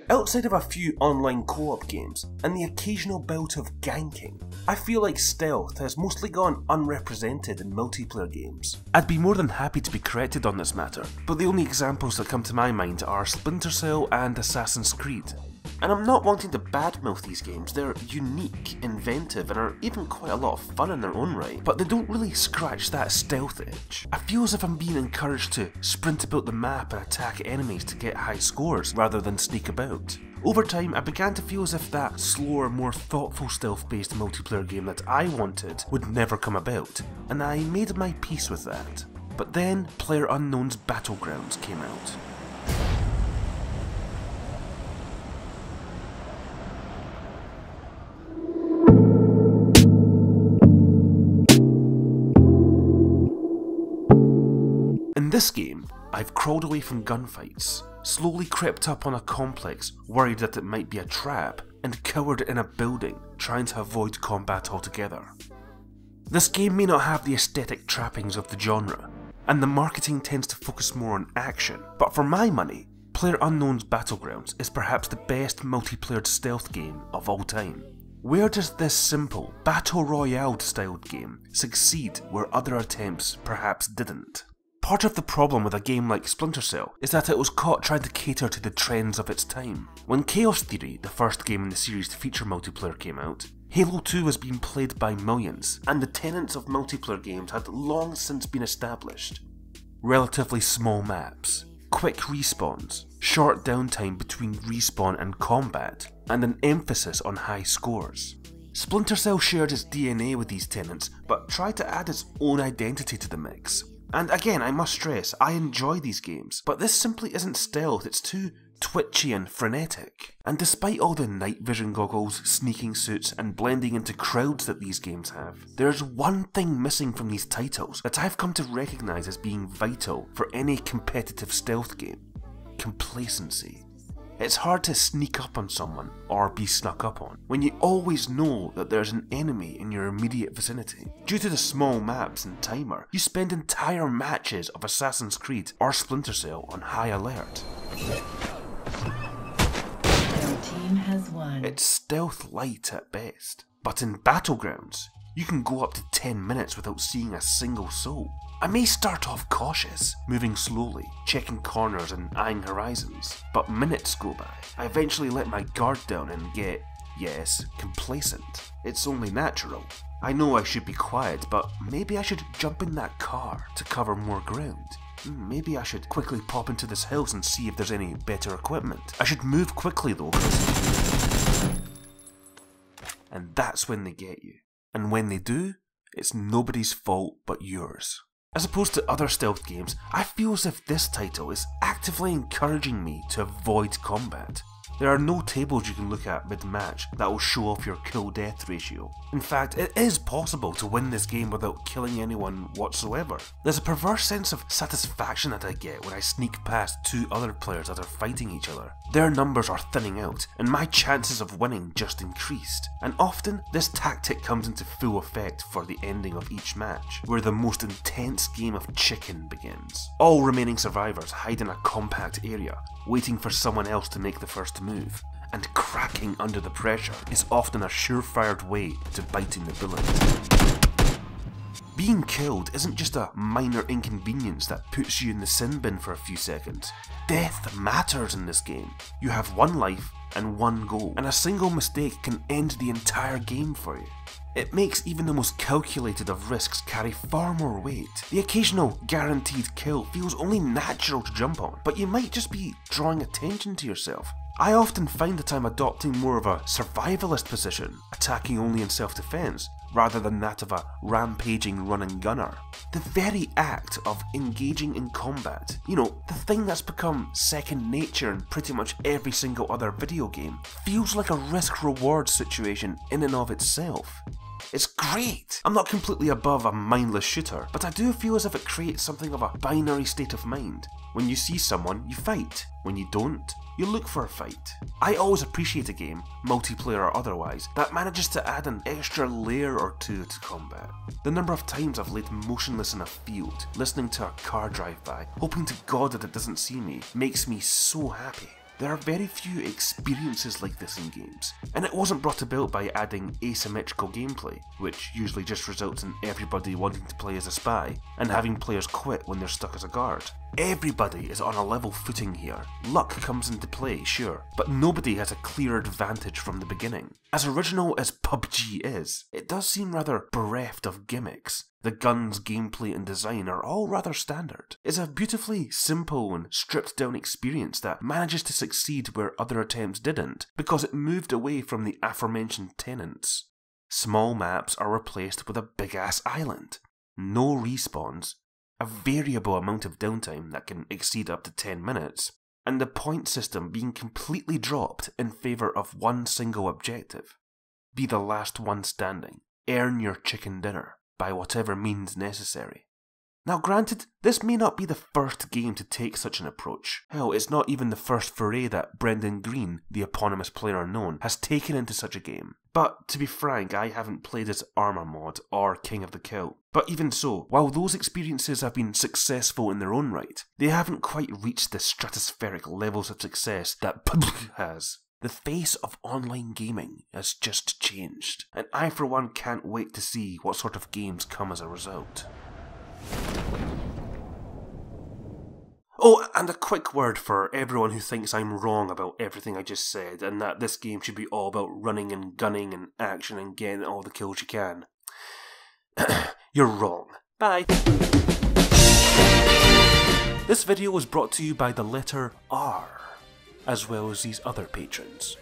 Outside of a few online co-op games and the occasional bout of ganking, I feel like stealth has mostly gone unrepresented in multiplayer games. I'd be more than happy to be corrected on this matter, but the only examples that come to my mind are Splinter Cell and Assassin's Creed. And I'm not wanting to badmouth these games, they're unique, inventive, and are even quite a lot of fun in their own right, but they don't really scratch that stealth itch. I feel as if I'm being encouraged to sprint about the map and attack enemies to get high scores, rather than sneak about. Over time, I began to feel as if that slower, more thoughtful stealth-based multiplayer game that I wanted would never come about, and I made my peace with that. But then, PlayerUnknown's Battlegrounds came out. In this game, I've crawled away from gunfights, slowly crept up on a complex, worried that it might be a trap, and cowered in a building, trying to avoid combat altogether. This game may not have the aesthetic trappings of the genre, and the marketing tends to focus more on action, but for my money, PlayerUnknown's Battlegrounds is perhaps the best multiplayer stealth game of all time. Where does this simple, Battle Royale styled game succeed where other attempts perhaps didn't? Part of the problem with a game like Splinter Cell is that it was caught trying to cater to the trends of its time. When Chaos Theory, the first game in the series to feature multiplayer, came out, Halo 2 was being played by millions, and the tenets of multiplayer games had long since been established. Relatively small maps, quick respawns, short downtime between respawn and combat, and an emphasis on high scores. Splinter Cell shared its DNA with these tenets, but tried to add its own identity to the mix. And again, I must stress, I enjoy these games, but this simply isn't stealth, it's too twitchy and frenetic. And despite all the night vision goggles, sneaking suits, and blending into crowds that these games have, there's one thing missing from these titles that I've come to recognise as being vital for any competitive stealth game: complacency. It's hard to sneak up on someone, or be snuck up on, when you always know that there's an enemy in your immediate vicinity. Due to the small maps and timer, you spend entire matches of Assassin's Creed or Splinter Cell on high alert. Your team has won. It's stealth light at best, but in Battlegrounds, you can go up to 10 minutes without seeing a single soul. I may start off cautious, moving slowly, checking corners and eyeing horizons, but minutes go by. I eventually let my guard down and get, yes, complacent. It's only natural. I know I should be quiet, but maybe I should jump in that car to cover more ground. Maybe I should quickly pop into this house and see if there's any better equipment. I should move quickly though, and that's when they get you. And when they do, it's nobody's fault but yours. As opposed to other stealth games, I feel as if this title is actively encouraging me to avoid combat. There are no tables you can look at mid-match that will show off your kill-death ratio. In fact, it is possible to win this game without killing anyone whatsoever. There's a perverse sense of satisfaction that I get when I sneak past two other players that are fighting each other. Their numbers are thinning out, and my chances of winning just increased. And often, this tactic comes into full effect for the ending of each match, where the most intense game of chicken begins. All remaining survivors hide in a compact area, waiting for someone else to make the first move, and cracking under the pressure is often a surefire way to biting the bullet. Being killed isn't just a minor inconvenience that puts you in the sin bin for a few seconds. Death matters in this game. You have one life and one goal, and a single mistake can end the entire game for you. It makes even the most calculated of risks carry far more weight. The occasional guaranteed kill feels only natural to jump on, but you might just be drawing attention to yourself. I often find that I'm adopting more of a survivalist position, attacking only in self-defense, rather than that of a rampaging running gunner. The very act of engaging in combat, the thing that's become second nature in pretty much every single other video game, feels like a risk-reward situation in and of itself. It's great! I'm not completely above a mindless shooter, but I do feel as if it creates something of a binary state of mind. When you see someone, you fight. When you don't, you look for a fight. I always appreciate a game, multiplayer or otherwise, that manages to add an extra layer or two to combat. The number of times I've laid motionless in a field, listening to a car drive by, hoping to God that it doesn't see me, makes me so happy. There are very few experiences like this in games, and it wasn't brought about by adding asymmetrical gameplay, which usually just results in everybody wanting to play as a spy, and having players quit when they're stuck as a guard. Everybody is on a level footing here. Luck comes into play, sure, but nobody has a clear advantage from the beginning. As original as PUBG is, it does seem rather bereft of gimmicks. The guns, gameplay and design are all rather standard. It's a beautifully simple and stripped down experience that manages to succeed where other attempts didn't, because it moved away from the aforementioned tenets. Small maps are replaced with a big ass island, no respawns, a variable amount of downtime that can exceed up to 10 minutes, and the point system being completely dropped in favour of one single objective. Be the last one standing. Earn your chicken dinner by whatever means necessary. Now granted, this may not be the first game to take such an approach. Hell, it's not even the first foray that Brendan Green, the eponymous Playerunknown, has taken into such a game. But to be frank, I haven't played as Armour Mod or King of the Kill. But even so, while those experiences have been successful in their own right, they haven't quite reached the stratospheric levels of success that PUBG has. The face of online gaming has just changed, and I for one can't wait to see what sort of games come as a result. Oh, and a quick word for everyone who thinks I'm wrong about everything I just said, and that this game should be all about running and gunning and action and getting all the kills you can. You're wrong. Bye. This video was brought to you by the letter R, as well as these other patrons.